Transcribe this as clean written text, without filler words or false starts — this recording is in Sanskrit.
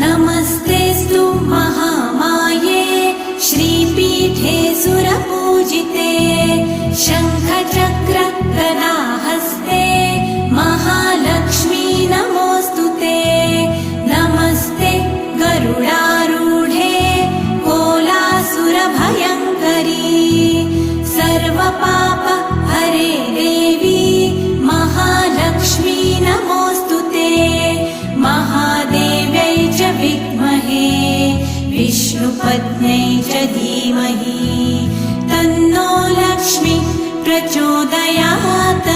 नमस्तेऽस्तु महामाये श्रीपीठे सुरपूजिते शङ्खचक्र गदाहस्ते महालक्ष्मी नमोऽस्तुते। नमस्ते गरुडारूढे कोलासुरभयङ्करी सर्वपाप हरे देवी महालक्ष्मी नमोऽस्तुते। महादेव्यै च विद्महे विष्णुपत्न्यै च धीमहि तन्नो लक्ष्मी प्रचोदयात्।